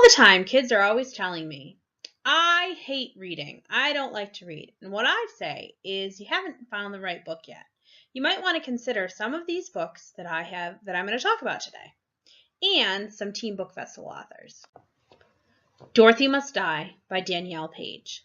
the time, kids are always telling me, I hate reading. I don't like to read. And what I say is, you haven't found the right book yet. You might want to consider some of these books that I'm going to talk about today, and some Teen Book Festival authors. Dorothy Must Die by Danielle Page.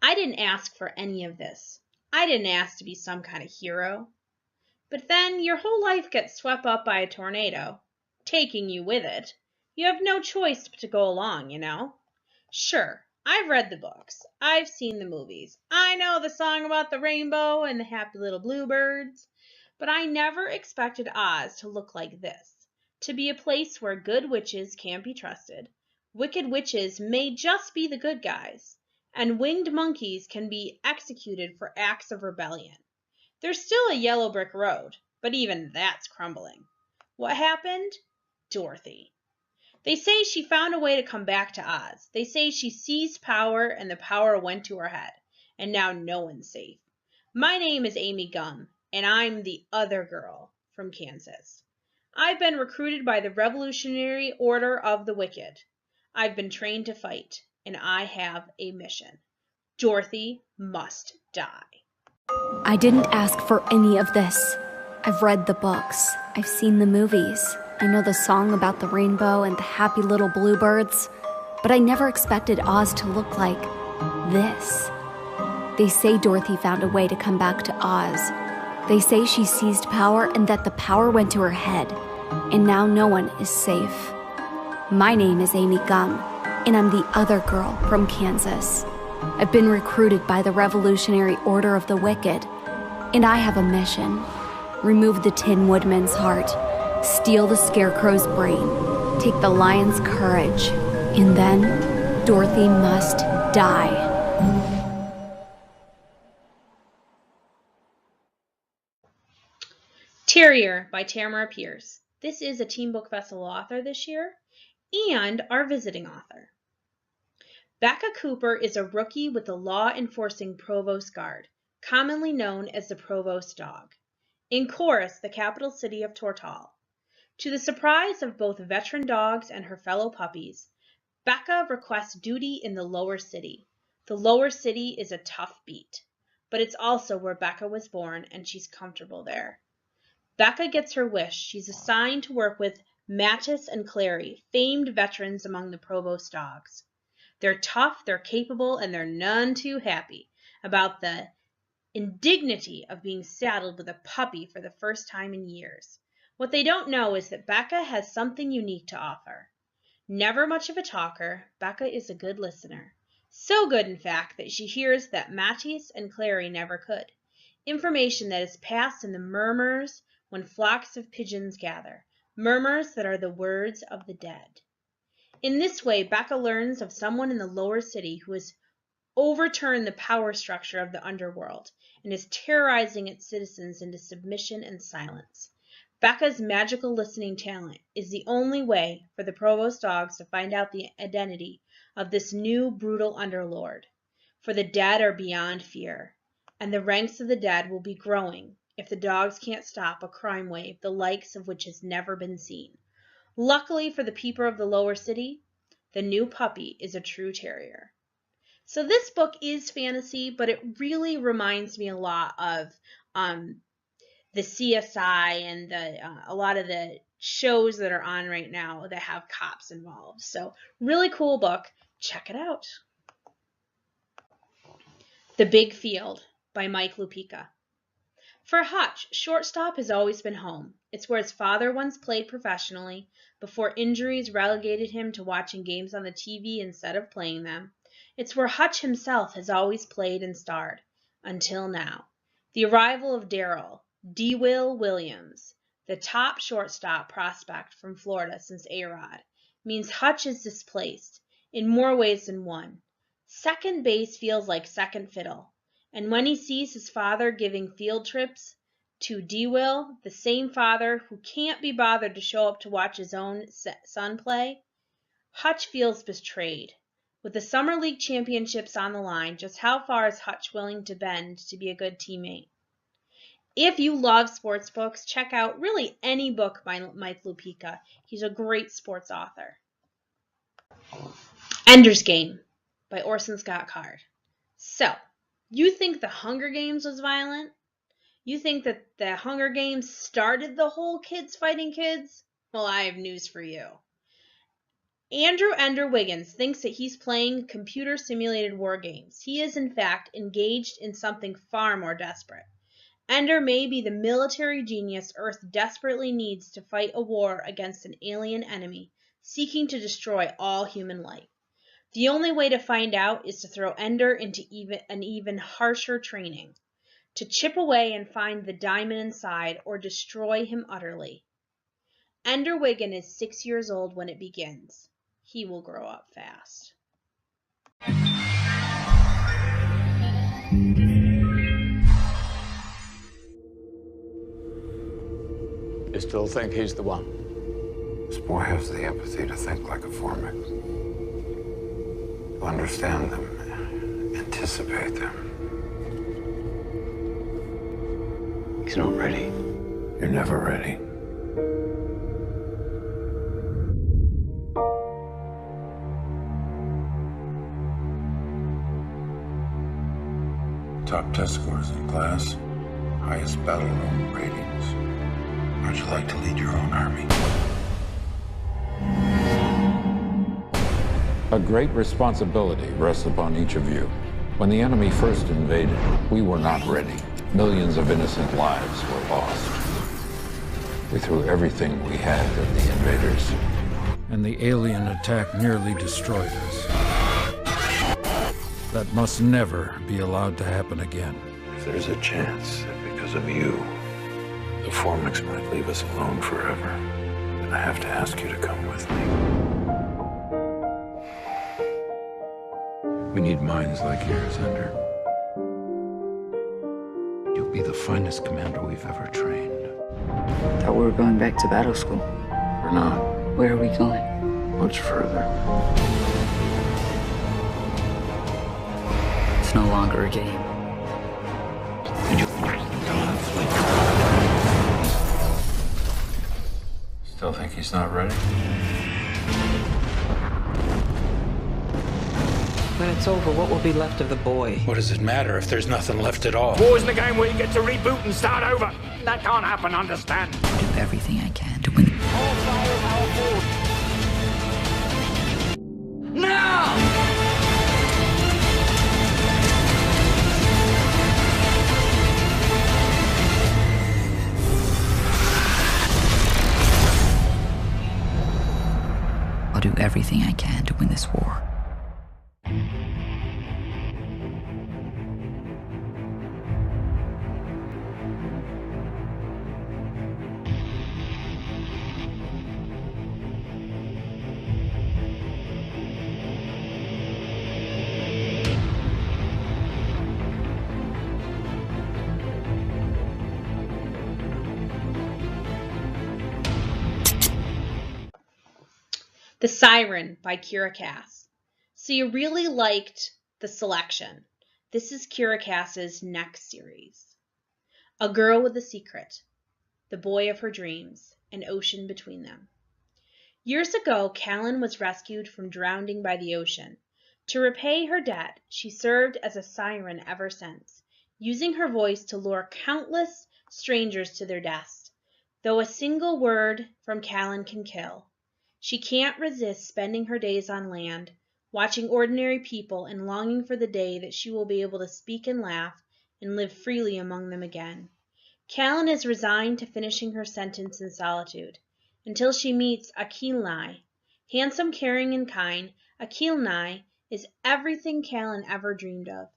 I didn't ask for any of this. I didn't ask to be some kind of hero. But then your whole life gets swept up by a tornado, taking you with it. You have no choice but to go along, you know. Sure, I've read the books. I've seen the movies. I know the song about the rainbow and the happy little bluebirds. But I never expected Oz to look like this, to be a place where good witches can't be trusted, wicked witches may just be the good guys, and winged monkeys can be executed for acts of rebellion. There's still a yellow brick road, but even that's crumbling. What happened? Dorothy. They say she found a way to come back to Oz. They say she seized power and the power went to her head, and now no one's safe. My name is Amy Gum, and I'm the other girl from Kansas. I've been recruited by the Revolutionary Order of the Wicked. I've been trained to fight, and I have a mission. Dorothy must die. I didn't ask for any of this. I've read the books. I've seen the movies. I know the song about the rainbow and the happy little bluebirds. But I never expected Oz to look like this. They say Dorothy found a way to come back to Oz. They say she seized power and that the power went to her head. And now no one is safe. My name is Amy Gum, and I'm the other girl from Kansas. I've been recruited by the Revolutionary Order of the Wicked, and I have a mission. Remove the Tin Woodman's heart, steal the Scarecrow's brain, take the Lion's courage, and then Dorothy must die. Terrier by Tamara Pierce. This is a Teen Book Festival author this year, and our visiting author. Becca Cooper is a rookie with the law-enforcing Provost Guard, commonly known as the Provost Dog, in Chorus, the capital city of Tortal. To the surprise of both veteran dogs and her fellow puppies, Becca requests duty in the lower city. The lower city is a tough beat, but it's also where Becca was born, and she's comfortable there. Becca gets her wish. She's assigned to work with Mattis and Clary, famed veterans among the Provost dogs. They're tough, they're capable, and they're none too happy about the indignity of being saddled with a puppy for the first time in years. What they don't know is that Becca has something unique to offer. Never much of a talker, Becca is a good listener. So good, in fact, that she hears that Mattis and Clary never could. Information that is passed in the murmurs when flocks of pigeons gather, murmurs that are the words of the dead. In this way, Becca learns of someone in the lower city who has overturned the power structure of the underworld and is terrorizing its citizens into submission and silence. Becca's magical listening talent is the only way for the Provost dogs to find out the identity of this new brutal underlord. For the dead are beyond fear, and the ranks of the dead will be growing if the dogs can't stop a crime wave the likes of which has never been seen. Luckily for the people of the lower city, the new puppy is a true terrier. So this book is fantasy, but it really reminds me a lot of the CSI and a lot of the shows that are on right now that have cops involved. So really cool book. Check it out. The Big Field by Mike Lupica. For Hutch, shortstop has always been home. It's where his father once played professionally before injuries relegated him to watching games on the TV instead of playing them. It's where Hutch himself has always played and starred, until now. The arrival of Darrell, D. Will Williams, the top shortstop prospect from Florida since A-Rod, means Hutch is displaced, in more ways than one. Second base feels like second fiddle. And when he sees his father giving field trips to D-Will, the same father who can't be bothered to show up to watch his own son play, Hutch feels betrayed. With the Summer League championships on the line, just how far is Hutch willing to bend to be a good teammate? If you love sports books, check out really any book by Mike Lupica. He's a great sports author. Ender's Game by Orson Scott Card. So, you think the Hunger Games was violent? You think that the Hunger Games started the whole kids fighting kids? Well, I have news for you. Andrew Ender Wiggins thinks that he's playing computer-simulated war games. He is, in fact, engaged in something far more desperate. Ender may be the military genius Earth desperately needs to fight a war against an alien enemy, seeking to destroy all human life. The only way to find out is to throw Ender into an even harsher training, to chip away and find the diamond inside or destroy him utterly. Ender Wiggins is 6 years old when it begins. He will grow up fast. You still think he's the one? This boy has the empathy to think like a Formic, to understand them, anticipate them. He's not ready. You're never ready. Top test scores in class, highest battle room ratings. How'd you like to lead your own army? A great responsibility rests upon each of you. When the enemy first invaded, we were not ready. Millions of innocent lives were lost. We threw everything we had at the invaders. And the alien attack nearly destroyed us. That must never be allowed to happen again. If there's a chance that because of you, the Formics might leave us alone forever, then I have to ask you to come with me. We need minds like yours, Ender. You'll be the finest commander we've ever trained. Thought we were going back to battle school. We're not. Where are we going? Much further. It's no longer a game. Still think he's not ready? When it's over, what will be left of the boy? What does it matter if there's nothing left at all? War isn't a game where you get to reboot and start over. That can't happen, understand? I'll do everything I can to win. Now! I'll do everything I can to win this war. The Siren by Kira Cass. So you really liked The Selection. This is Kira Cass's next series. A girl with a secret. The boy of her dreams. An ocean between them. Years ago, Callan was rescued from drowning by the ocean. To repay her debt, she served as a siren ever since, using her voice to lure countless strangers to their deaths. Though a single word from Callan can kill, she can't resist spending her days on land, watching ordinary people and longing for the day that she will be able to speak and laugh and live freely among them again. Callan is resigned to finishing her sentence in solitude, until she meets Akilnai. Handsome, caring, and kind, Akilnai is everything Callan ever dreamed of.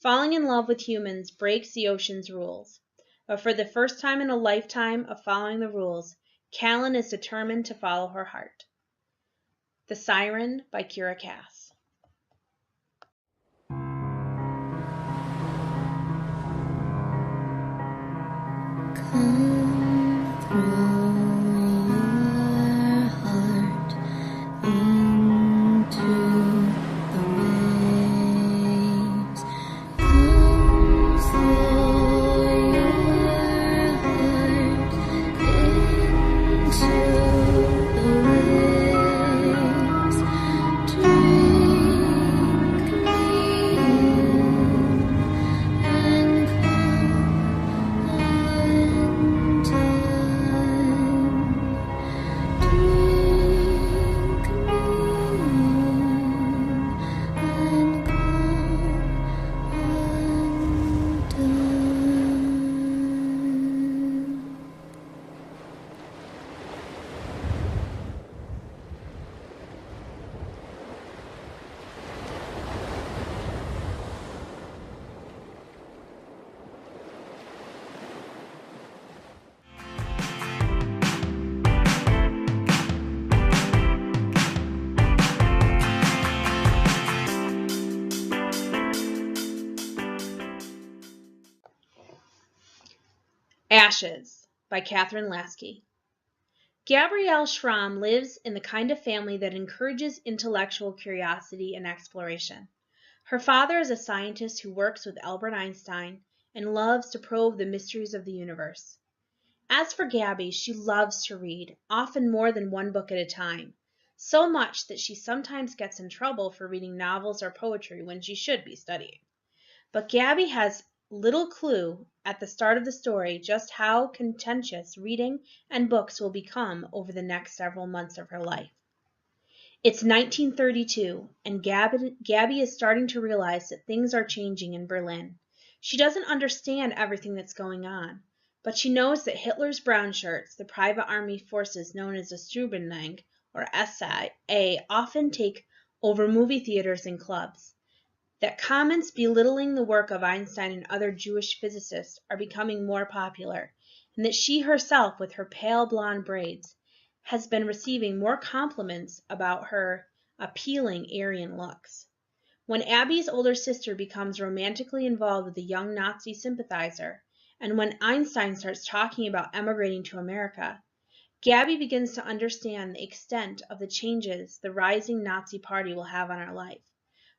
Falling in love with humans breaks the ocean's rules, but for the first time in a lifetime of following the rules, Callan is determined to follow her heart. The Siren by Kira Cass. Come through your heart into the waves. Come through your heart into the waves. Ashes by Catherine Lasky. Gabrielle Schramm lives in the kind of family that encourages intellectual curiosity and exploration. Her father is a scientist who works with Albert Einstein and loves to probe the mysteries of the universe. As for Gabby, she loves to read, often more than one book at a time, so much that she sometimes gets in trouble for reading novels or poetry when she should be studying. But Gabby has little clue at the start of the story just how contentious reading and books will become over the next several months of her life. It's 1932, and Gabby is starting to realize that things are changing in Berlin. She doesn't understand everything that's going on, but she knows that Hitler's brown shirts, the private army forces known as the Stubenlang, or SA, often take over movie theaters and clubs. That comments belittling the work of Einstein and other Jewish physicists are becoming more popular, and that she herself, with her pale blonde braids, has been receiving more compliments about her appealing Aryan looks. When Abby's older sister becomes romantically involved with a young Nazi sympathizer, and when Einstein starts talking about emigrating to America, Gabby begins to understand the extent of the changes the rising Nazi party will have on her life.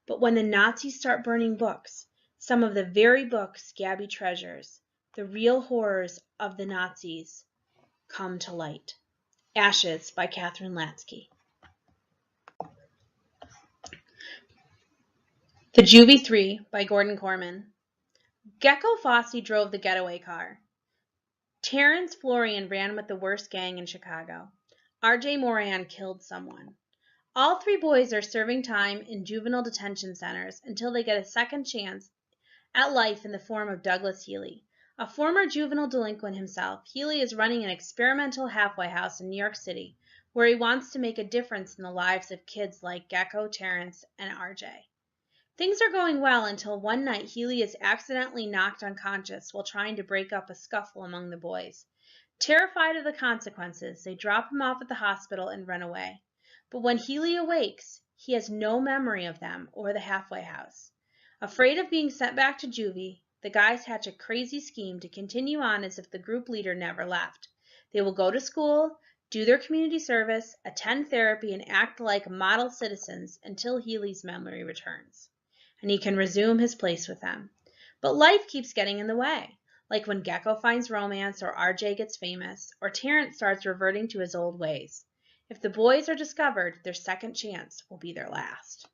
But when the Nazis start burning books, some of the very books Gabby treasures, the real horrors of the Nazis come to light. Ashes by Catherine Lasky. The Juvie 3 by Gordon Corman. Gecko Fossey drove the getaway car. Terrence Florian ran with the worst gang in Chicago. R.J. Moran killed someone. All three boys are serving time in juvenile detention centers until they get a second chance at life in the form of Douglas Healy. A former juvenile delinquent himself, Healy is running an experimental halfway house in New York City where he wants to make a difference in the lives of kids like Gecko, Terrence, and RJ. Things are going well until one night Healy is accidentally knocked unconscious while trying to break up a scuffle among the boys. Terrified of the consequences, they drop him off at the hospital and run away. But when Healy awakes, he has no memory of them or the halfway house. Afraid of being sent back to juvie, the guys hatch a crazy scheme to continue on as if the group leader never left. They will go to school, do their community service, attend therapy, and act like model citizens until Healy's memory returns, and he can resume his place with them. But life keeps getting in the way, like when Gecko finds romance, or RJ gets famous, or Terrence starts reverting to his old ways. If the boys are discovered, their second chance will be their last.